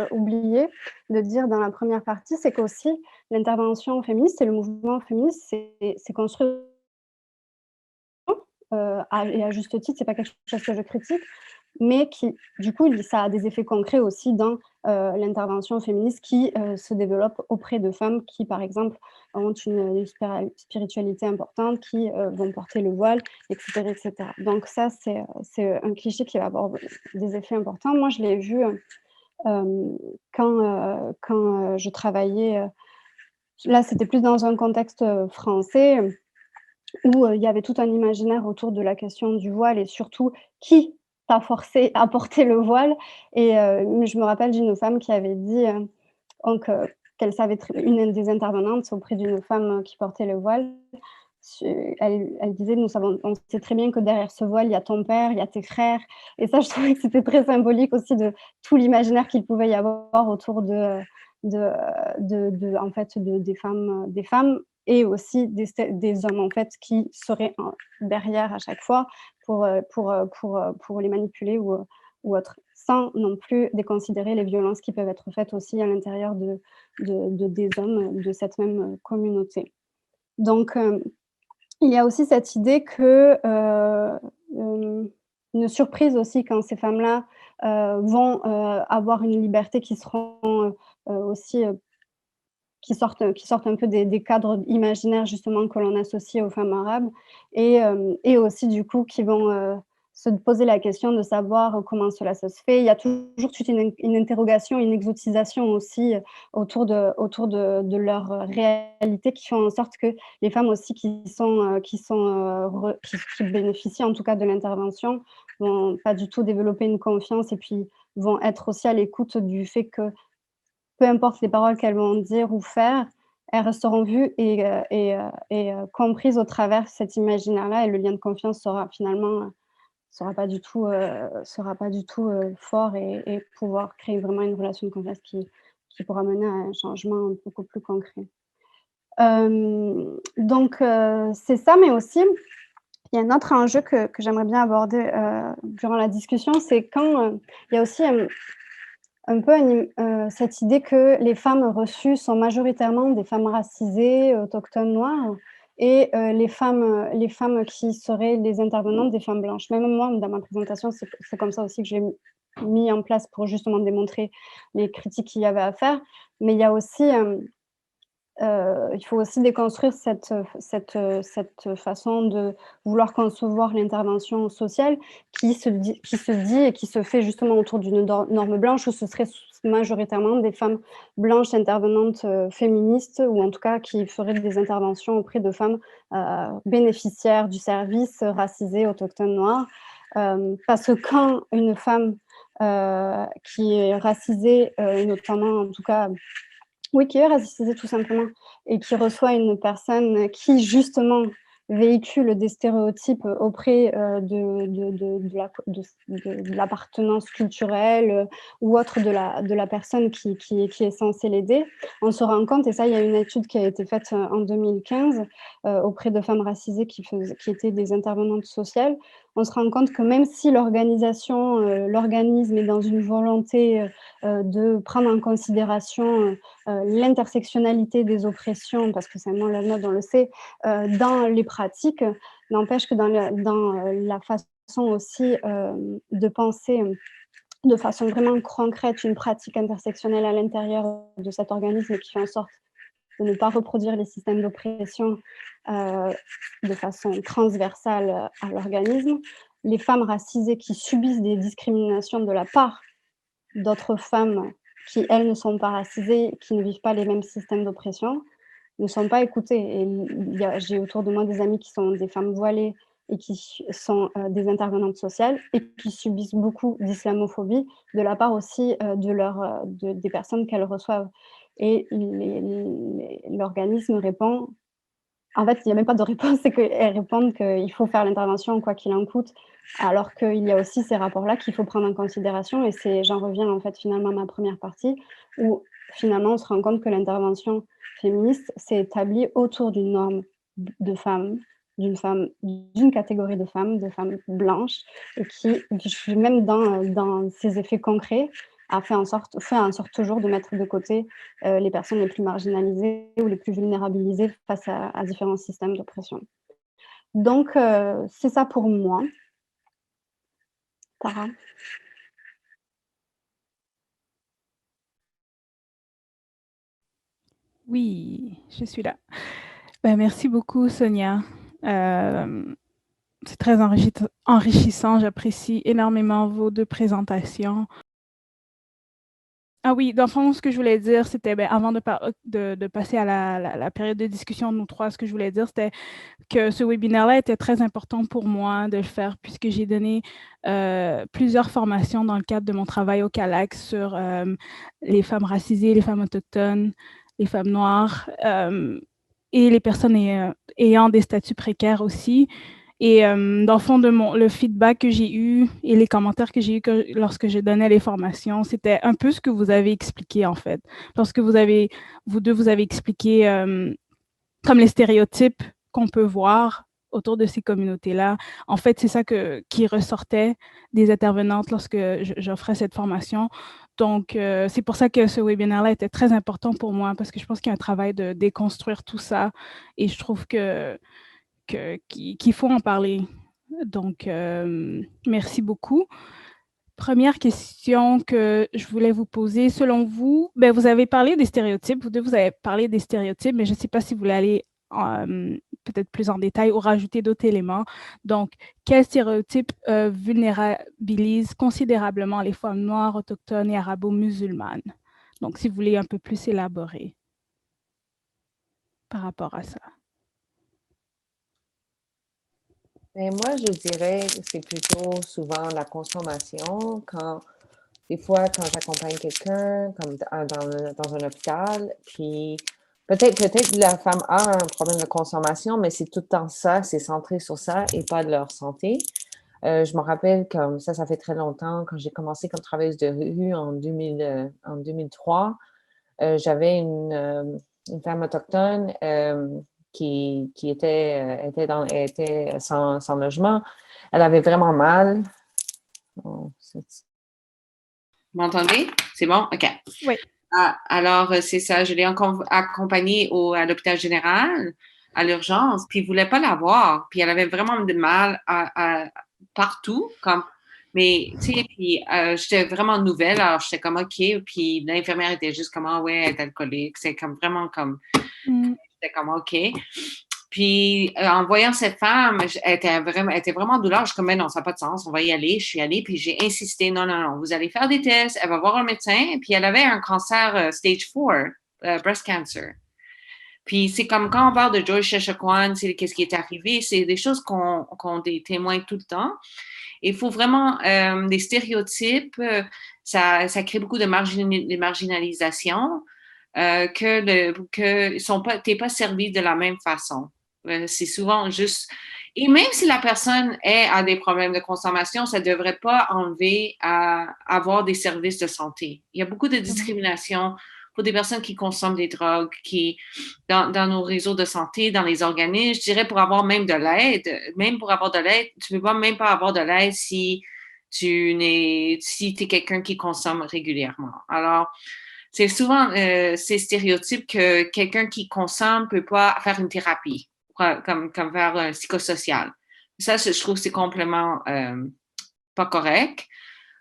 oublié de dire dans la première partie, c'est qu'aussi l'intervention féministe et le mouvement féministe, c'est construit et à juste titre, c'est pas quelque chose que je critique, mais qui, du coup, ça a des effets concrets aussi dans l'intervention féministe qui se développe auprès de femmes qui, par exemple, ont une spiritualité importante, qui vont porter le voile, etc., etc. Donc ça, c'est un cliché qui va avoir des effets importants. Moi, je l'ai vu quand je travaillais, là, c'était plus dans un contexte français, où il y avait tout un imaginaire autour de la question du voile et surtout qui t'a forcé à porter le voile. Et je me rappelle d'une femme qui avait dit donc qu'elle savait une des intervenantes auprès d'une femme qui portait le voile, elle disait: on sait très bien que derrière ce voile, il y a ton père, il y a tes frères. Et ça, je trouvais que c'était très symbolique aussi de tout l'imaginaire qu'il pouvait y avoir autour en fait, des femmes et aussi des hommes en fait qui seraient derrière à chaque fois pour les manipuler ou autre, sans non plus déconsidérer les violences qui peuvent être faites aussi à l'intérieur des hommes de cette même communauté. Donc il y a aussi cette idée que, une surprise aussi quand ces femmes-là, vont, avoir une liberté qui seront, aussi, qui sortent un peu des cadres imaginaires justement que l'on associe aux femmes arabes et aussi du coup qui vont, se poser la question de savoir comment cela se fait. Il y a toujours toute une interrogation, une exotisation aussi, autour de leur, réalité qui font en sorte que les femmes aussi qui sont, re qui bénéficient en tout cas de l'intervention vont pas du tout développer une confiance et puis vont être aussi à l'écoute du fait que peu importe les paroles qu'elles vont dire ou faire, elles resteront vues comprises au travers cet imaginaire-là et le lien de confiance sera finalement, sera pas du tout, fort et pouvoir créer vraiment une relation de confiance qui pourra mener à un changement beaucoup plus concret. Donc c'est ça, mais aussi, il y a un autre enjeu que j'aimerais bien aborder, durant la discussion, c'est quand, il y a aussi, un peu cette idée que les femmes reçues sont majoritairement des femmes racisées, autochtones noires et les femmes qui seraient les intervenantes des femmes blanches. Même moi, dans ma présentation, c'est comme ça aussi que j'ai mis en place pour justement démontrer les critiques qu'il y avait à faire. Mais il y a aussi, il faut aussi déconstruire cette façon de vouloir concevoir l'intervention sociale qui se dit et qui se fait justement autour d'une norme blanche où ce serait majoritairement des femmes blanches intervenantes, féministes ou en tout cas qui feraient des interventions auprès de femmes, bénéficiaires du service, racisées, autochtones, noires. Parce que quand une femme, qui est racisée, notamment en tout cas oui, qui est racisée tout simplement et qui reçoit une personne qui justement véhicule des stéréotypes auprès, de l'appartenance culturelle, ou autre de la personne qui est censée l'aider. On se rend compte et ça, il y a une étude qui a été faite, en 2015, auprès de femmes racisées qui étaient des intervenantes sociales. On se rend compte que même si l'organisme est dans une volonté, de prendre en considération, l'intersectionnalité des oppressions, parce que c'est un mot la mode, on le sait, dans les pratiques, n'empêche que dans la façon aussi, de penser, de façon vraiment concrète une pratique intersectionnelle à l'intérieur de cet organisme qui fait en sorte de ne pas reproduire les systèmes d'oppression, de façon transversale, à l'organisme. Les femmes racisées qui subissent des discriminations de la part d'autres femmes qui, elles, ne sont pas racisées, qui ne vivent pas les mêmes systèmes d'oppression, ne sont pas écoutées. Et j'ai autour de moi des amies qui sont des femmes voilées et qui sont des intervenantes sociales et qui subissent beaucoup d'islamophobie de la part aussi des personnes qu'elles reçoivent. Et l'organisme répond, en fait, il n'y a même pas de réponse, c'est qu'elles répondent qu'il faut faire l'intervention quoi qu'il en coûte, alors qu'il y a aussi ces rapports-là qu'il faut prendre en considération et j'en reviens en fait finalement à ma première partie, où finalement on se rend compte que l'intervention féministe s'est établie autour d'une norme de femme, d'une catégorie de femmes blanches et qui même dans ses effets concrets, fait en sorte toujours de mettre de côté les personnes les plus marginalisées ou les plus vulnérabilisées face à différents systèmes d'oppression. Donc, c'est ça pour moi. Tara? Oui, je suis là. Ben, merci beaucoup, Sonia. C'est très enrichissant. J'apprécie énormément vos deux présentations. Ah oui, dans le fond, ce que je voulais dire, c'était, avant de passer à la période de discussion, nous trois, ce que je voulais dire, c'était que ce webinaire-là était très important pour moi de le faire puisque j'ai donné plusieurs formations dans le cadre de mon travail au CALAC sur les femmes racisées, les femmes autochtones, les femmes noires et les personnes ayant des statuts précaires aussi. Et dans le fond, le feedback que j'ai eu et les commentaires que j'ai eu lorsque je donnais les formations, c'était un peu ce que vous avez expliqué, en fait. Lorsque vous avez expliqué comme les stéréotypes qu'on peut voir autour de ces communautés-là. En fait, c'est ça qui ressortait des intervenantes lorsque j'offrais cette formation. Donc, c'est pour ça que ce webinaire-là était très important pour moi, parce que je pense qu'il y a un travail de déconstruire tout ça. Et je trouve que qu'il faut en parler. Donc, merci beaucoup. Première question que je voulais vous poser, selon vous, vous avez parlé des stéréotypes, vous avez parlé des stéréotypes, mais je ne sais pas si vous voulez aller peut-être plus en détail ou rajouter d'autres éléments. Donc, quels stéréotypes vulnérabilisent considérablement les femmes noires, autochtones et arabo-musulmanes? Donc, si vous voulez un peu plus élaborer par rapport à ça. Mais moi, je dirais que c'est plutôt souvent la consommation. Des fois, quand j'accompagne quelqu'un, comme dans un hôpital, puis peut-être que la femme a un problème de consommation, mais c'est tout le temps ça, c'est centré sur ça et pas de leur santé. Je me rappelle comme ça fait très longtemps, quand j'ai commencé comme travailleuse de rue en 2003, j'avais une femme autochtone qui était sans logement. Elle avait vraiment mal. Oh, vous m'entendez? C'est bon? OK. Oui. Alors, c'est ça. Je l'ai accompagnée à l'hôpital général, à l'urgence, puis il ne voulait pas la voir. Puis elle avait vraiment de mal partout. Mais, tu sais, puis j'étais vraiment nouvelle. Alors, j'étais comme OK. Puis l'infirmière était juste comme, ah ouais, elle est alcoolique. C'est comme vraiment comme... J'étais comme OK. Puis, en voyant cette femme, elle était vraiment en douleur. Je suis comme, mais non, ça n'a pas de sens, on va y aller. Je suis allée, puis j'ai insisté, non, vous allez faire des tests, elle va voir un médecin. Puis, elle avait un cancer stage 4, breast cancer. Puis, c'est comme quand on parle de George Cheshire, c'est qu'est-ce qui est arrivé, c'est des choses qu'on témoigne tout le temps. Il faut vraiment des stéréotypes, ça crée beaucoup de marginalisation, que t'es pas servi de la même façon. C'est souvent juste... Et même si la personne a des problèmes de consommation, ça ne devrait pas enlever à avoir des services de santé. Il y a beaucoup de discrimination pour des personnes qui consomment des drogues, dans nos réseaux de santé, dans les organismes. Je dirais pour avoir même de l'aide, tu ne peux même pas avoir de l'aide si tu es quelqu'un qui consomme régulièrement. Alors, c'est souvent ces stéréotypes que quelqu'un qui consomme ne peut pas faire une thérapie, comme faire un psychosocial. Ça, je trouve que c'est complètement pas correct.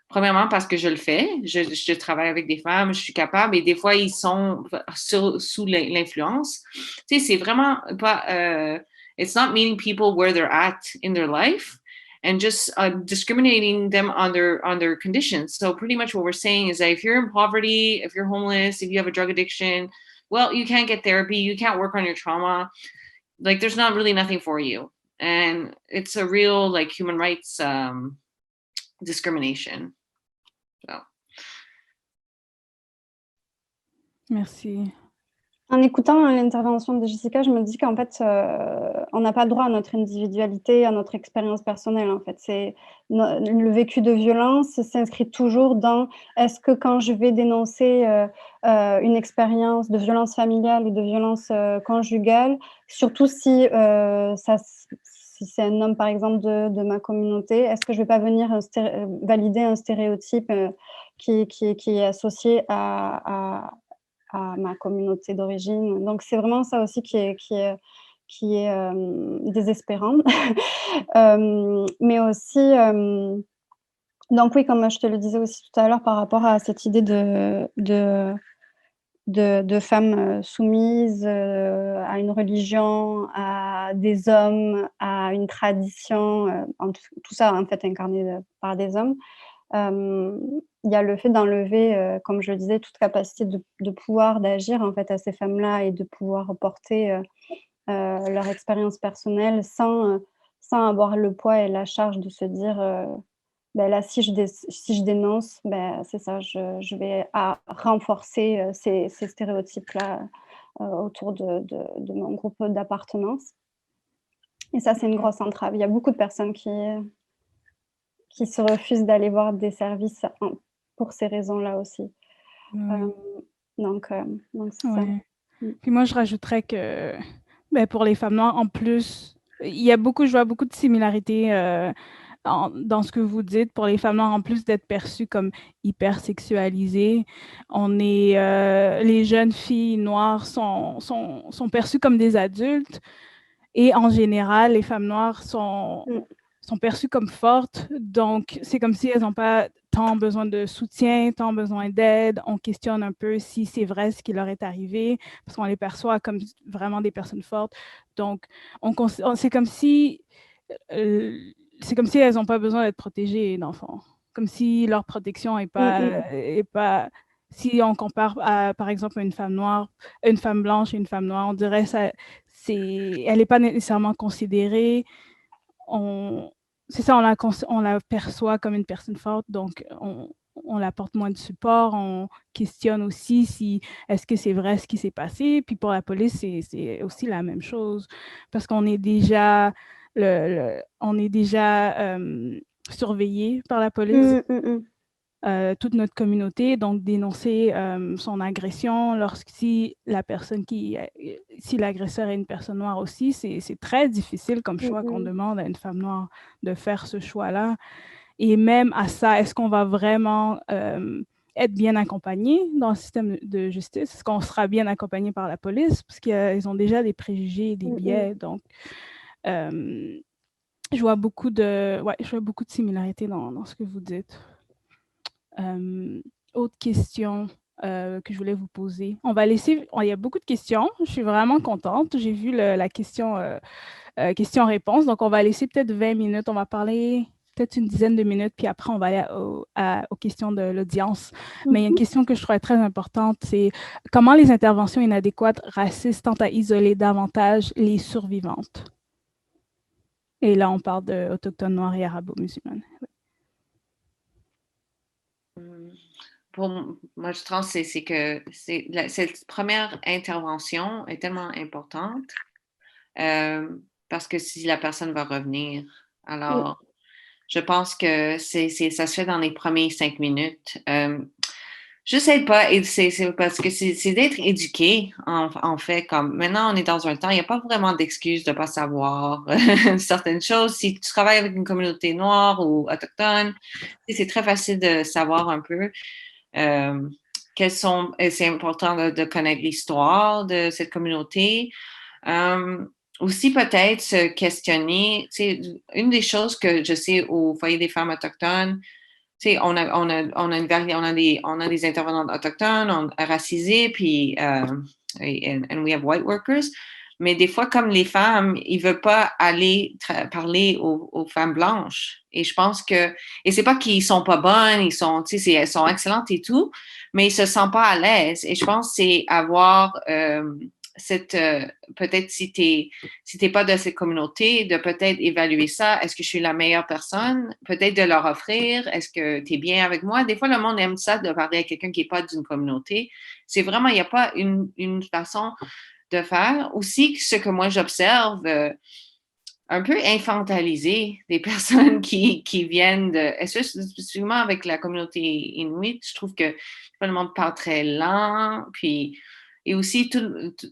Premièrement, parce que je le fais. Je travaille avec des femmes, je suis capable, et des fois, ils sont sous l'influence. Tu sais, c'est vraiment pas... it's not meeting people where they're at in their life and just discriminating them on their conditions. So pretty much what we're saying is that if you're in poverty, if you're homeless, if you have a drug addiction, well, you can't get therapy, you can't work on your trauma. Like, there's not really nothing for you. And it's a real, like, human rights discrimination. So. Merci. En écoutant l'intervention de Jessica, je me dis qu'en fait, on n'a pas le droit à notre individualité, à notre expérience personnelle. En fait, le vécu de violence s'inscrit toujours dans est-ce que quand je vais dénoncer une expérience de violence familiale ou de violence conjugale, surtout si c'est un homme, par exemple, de ma communauté, est-ce que je ne vais pas venir valider un stéréotype qui est associé à ma communauté d'origine. Donc, c'est vraiment ça aussi qui est désespérant. Mais aussi, donc oui, comme je te le disais aussi tout à l'heure, par rapport à cette idée de femmes soumises à une religion, à des hommes, à une tradition, tout ça en fait incarné par des hommes. Il y a le fait d'enlever, comme je le disais, toute capacité de pouvoir d'agir en fait à ces femmes-là et de pouvoir porter leur expérience personnelle sans avoir le poids et la charge de se dire là, si je dénonce, c'est ça, je vais renforcer ces stéréotypes-là autour de mon groupe d'appartenance. Et ça, c'est une grosse entrave. Il y a beaucoup de personnes qui se refusent d'aller voir des services pour ces raisons-là aussi. Donc c'est ça. Puis moi, je rajouterais que pour les femmes noires, en plus, je vois beaucoup de similarités dans ce que vous dites. Pour les femmes noires, en plus d'être perçues comme hypersexualisées, les jeunes filles noires sont perçues comme des adultes. Et en général, les femmes noires sont perçues comme fortes. Donc, c'est comme si elles n'ont pas tant besoin de soutien, tant besoin d'aide. On questionne un peu si c'est vrai ce qui leur est arrivé, parce qu'on les perçoit comme vraiment des personnes fortes. Donc, c'est comme si elles n'ont pas besoin d'être protégées, dans le fond. Comme si leur protection n'est pas. Si on compare, par exemple, une femme noire, une femme blanche et une femme noire, on dirait ça, elle n'est pas nécessairement considérée. C'est ça, on la perçoit comme une personne forte, donc on apporte moins de support, on questionne aussi si est-ce que c'est vrai ce qui s'est passé. Puis pour la police, c'est aussi la même chose, parce qu'on est déjà, surveillé par la police. Toute notre communauté, donc dénoncer son agression si l'agresseur est une personne noire aussi, c'est très difficile comme choix qu'on demande à une femme noire de faire ce choix-là. Et même à ça, est-ce qu'on va vraiment être bien accompagné dans le système de justice? Est-ce qu'on sera bien accompagné par la police? Parce qu'ils ont déjà des préjugés et des biais. Donc, je vois beaucoup de similarités dans ce que vous dites. Autre question que je voulais vous poser. Il y a beaucoup de questions. Je suis vraiment contente. J'ai vu la question-réponse. Donc, on va laisser peut-être 20 minutes. On va parler peut-être une dizaine de minutes, puis après, on va aller aux questions de l'audience. Mais il y a une question que je trouvais très importante, c'est comment les interventions inadéquates racistes tentent à isoler davantage les survivantes? Et là, on parle d'Autochtones noirs et arabo-musulmanes. Pour moi, je pense que cette première intervention est tellement importante parce que si la personne va revenir, alors je pense que ça se fait dans les premiers 5 minutes. Je sais pas, c'est parce que c'est d'être éduqué, en fait, comme maintenant on est dans un temps, il n'y a pas vraiment d'excuse de ne pas savoir certaines choses. Si tu travailles avec une communauté noire ou autochtone, c'est très facile de savoir un peu. C'est important de connaître l'histoire de cette communauté. Aussi, peut-être se questionner. Une des choses que je sais au Foyer des femmes autochtones, on a des intervenants autochtones, racisés, puis and we have white workers. Mais des fois, comme les femmes, ils ne veulent pas aller parler aux femmes blanches. Et je pense que, et c'est pas qu'ils sont pas bonnes, elles sont excellentes et tout, mais ils se sentent pas à l'aise. Et je pense que c'est avoir peut-être si t'es pas de cette communauté, de peut-être évaluer ça. Est-ce que je suis la meilleure personne? Peut-être de leur offrir. Est-ce que tu es bien avec moi? Des fois, le monde aime ça de parler à quelqu'un qui n'est pas d'une communauté. C'est vraiment, il n'y a pas une façon de faire. Aussi, ce que moi j'observe, un peu infantiliser des personnes qui viennent spécifiquement avec la communauté inuit. Je trouve que le monde parle très lent, puis et aussi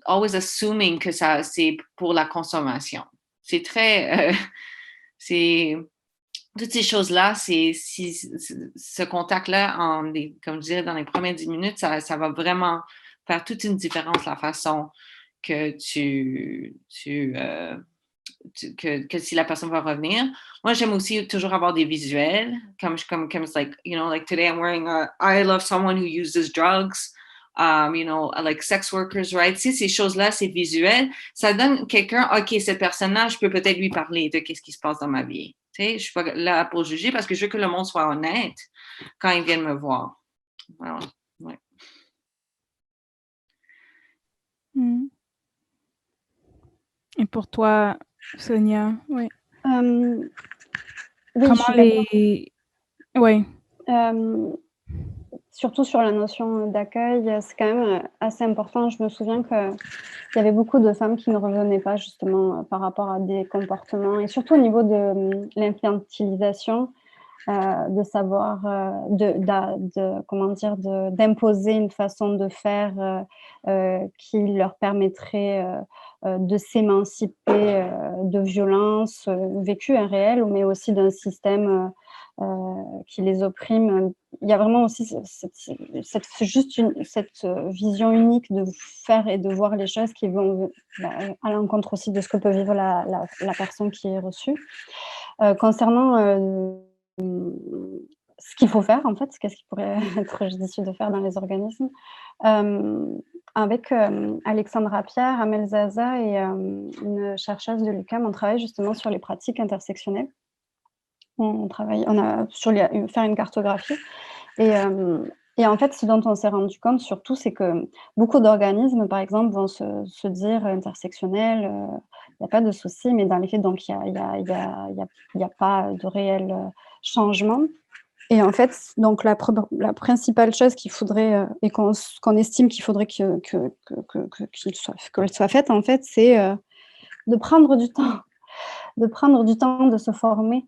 always assuming que ça c'est pour la consommation. C'est très toutes ces choses-là, ce contact-là, comme je dirais, dans les premières 10 minutes, ça va vraiment faire toute une différence la façon que que si la personne va revenir. Moi, j'aime aussi toujours avoir des visuels, comme like, like today I'm wearing I love someone who uses drugs, like sex workers, right? Ces choses-là, c'est visuel. Ça donne quelqu'un, OK, cette personne-là, je peux peut-être lui parler de qu'est-ce qui se passe dans ma vie. Je ne suis pas là pour juger parce que je veux que le monde soit honnête quand ils viennent me voir. Voilà. Ouais. Et pour toi, Sonia, oui. Oui, comment les... Oui. Surtout sur la notion d'accueil, c'est quand même assez important. Je me souviens qu'il y avait beaucoup de femmes qui ne revenaient pas justement par rapport à des comportements et surtout au niveau de l'infantilisation, de savoir, d'imposer une façon de faire qui leur permettrait de s'émanciper de violences vécues réelles, mais aussi d'un système qui les opprime il y a vraiment aussi cette vision unique de faire et de voir les choses qui vont à l'encontre aussi de ce que peut vivre la personne qui est reçue. Concernant ce qu'il faut faire, en fait, qu'est-ce qui pourrait être judicieux de faire dans les organismes, avec Alexandra Pierre, Amel Zaza et une chercheuse de l'UQAM, on travaille justement sur les pratiques intersectionnelles. On a faire une cartographie. Et en fait, ce dont on s'est rendu compte surtout, c'est que beaucoup d'organismes, par exemple, vont se dire intersectionnels, il n'y a pas de souci, mais dans les faits, donc il n'y a pas de réel changement. Et en fait, donc la principale chose qu'il faudrait, et qu'on estime qu'il faudrait qu'elle soit faite, en fait, c'est de prendre du temps, de se former,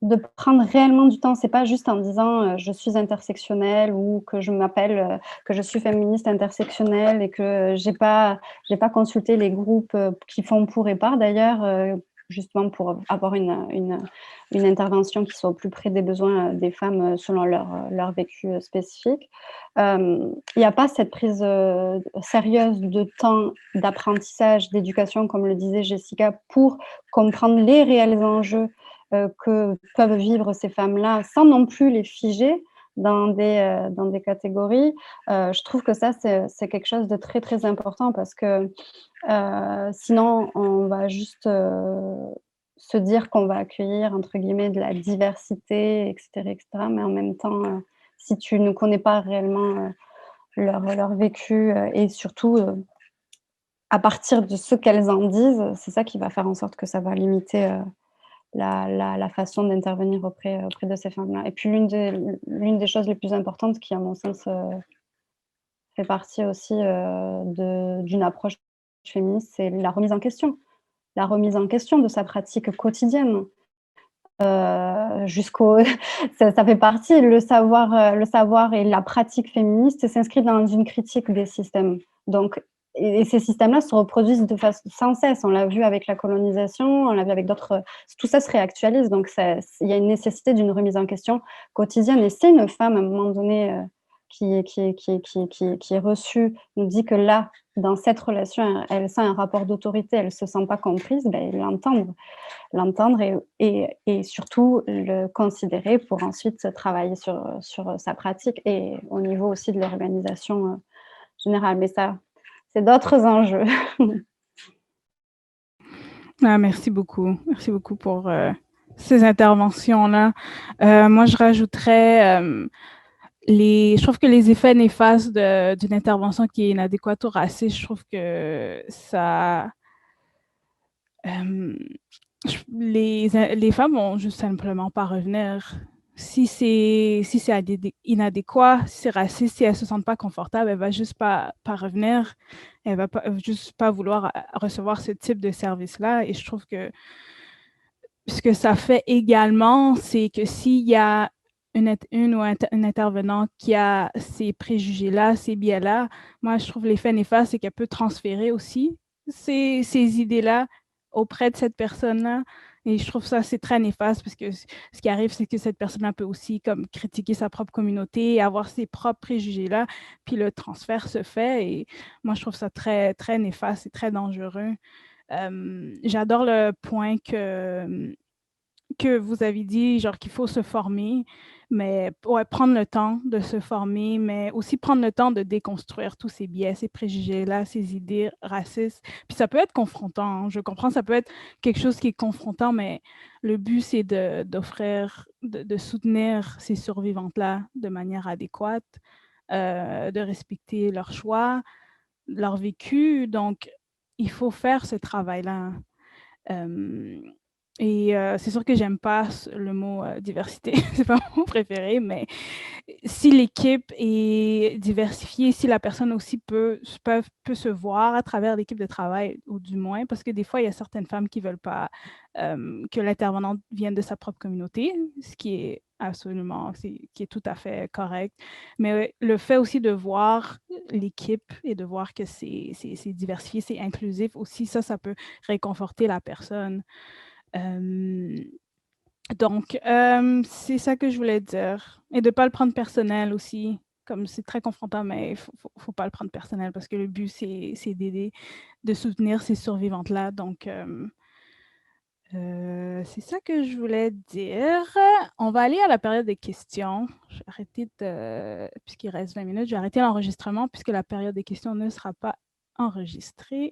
de prendre réellement du temps. C'est pas juste en disant je suis intersectionnelle ou que je m'appelle, que je suis féministe intersectionnelle et que j'ai pas consulté les groupes qui font pour et par d'ailleurs, justement pour avoir une intervention qui soit au plus près des besoins des femmes selon leur vécu spécifique. Il n'y a pas cette prise sérieuse de temps d'apprentissage, d'éducation, comme le disait Jessica, pour comprendre les réels enjeux que peuvent vivre ces femmes-là, sans non plus les figer dans des catégories. Je trouve que ça, c'est quelque chose de très, très important parce que sinon, on va juste se dire qu'on va accueillir, entre guillemets, de la diversité, etc., mais en même temps, si tu ne connais pas réellement leur vécu et surtout à partir de ce qu'elles en disent, c'est ça qui va faire en sorte que ça va limiter la façon d'intervenir auprès de ces femmes-là. Et puis l'une des choses les plus importantes qui, à mon sens, fait partie aussi d'une approche féministe, c'est la remise en question. La remise en question de sa pratique quotidienne. Ça fait partie, le savoir et la pratique féministe s'inscrit dans une critique des systèmes. Donc, et ces systèmes-là se reproduisent de façon sans cesse. On l'a vu avec la colonisation, on l'a vu avec d'autres. Tout ça se réactualise. Donc, il y a une nécessité d'une remise en question quotidienne. Et si une femme, à un moment donné, qui est reçue, nous dit que là, dans cette relation, elle sent un rapport d'autorité, elle ne se sent pas comprise, ben, l'entendre et surtout le considérer pour ensuite travailler sur sa pratique et au niveau aussi de l'organisation générale. Mais ça, c'est d'autres enjeux. Merci beaucoup. Merci beaucoup pour ces interventions-là. Moi, je rajouterais je trouve que les effets néfastes d'une intervention qui est inadéquate ou raciste, je trouve que ça... les femmes vont juste simplement pas revenir. Si c'est inadéquat, si c'est raciste, si elles ne se sentent pas confortables, elle ne va juste pas revenir. Elle ne va juste pas vouloir recevoir ce type de service-là. Et je trouve que ce que ça fait également, c'est que s'il y a une ou un intervenant qui a ces préjugés-là, ces biais-là, moi, je trouve l'effet néfaste, c'est qu'elle peut transférer aussi ces idées-là auprès de cette personne-là. Et je trouve ça, c'est très néfaste parce que ce qui arrive, c'est que cette personne-là peut aussi comme critiquer sa propre communauté, avoir ses propres préjugés-là, puis le transfert se fait. Et moi, je trouve ça très, très néfaste et très dangereux. J'adore le point que vous avez dit, genre qu'il faut se former, mais ouais, prendre le temps de se former, mais aussi prendre le temps de déconstruire tous ces biais, ces préjugés-là, ces idées racistes. Puis ça peut être confrontant, hein. Je comprends, ça peut être quelque chose qui est confrontant, mais le but, c'est d'offrir, de soutenir ces survivantes-là de manière adéquate, de respecter leurs choix, leur vécu. Donc, il faut faire ce travail-là. Et c'est sûr que j'aime pas le mot diversité, c'est pas mon préféré, mais si l'équipe est diversifiée, si la personne aussi peut se voir à travers l'équipe de travail, ou du moins, parce que des fois, il y a certaines femmes qui veulent pas que l'intervenante vienne de sa propre communauté, ce qui est qui est tout à fait correct. Mais le fait aussi de voir l'équipe et de voir que c'est diversifié, c'est inclusif aussi, ça peut réconforter la personne. Donc, c'est ça que je voulais dire. Et de ne pas le prendre personnel aussi. Comme c'est très confrontant, mais il ne faut pas le prendre personnel parce que le but, c'est d'aider, de soutenir ces survivantes-là. Donc, c'est ça que je voulais dire. On va aller à la période des questions. Je vais arrêter puisqu'il reste 20 minutes, je vais arrêter l'enregistrement puisque la période des questions ne sera pas enregistrée.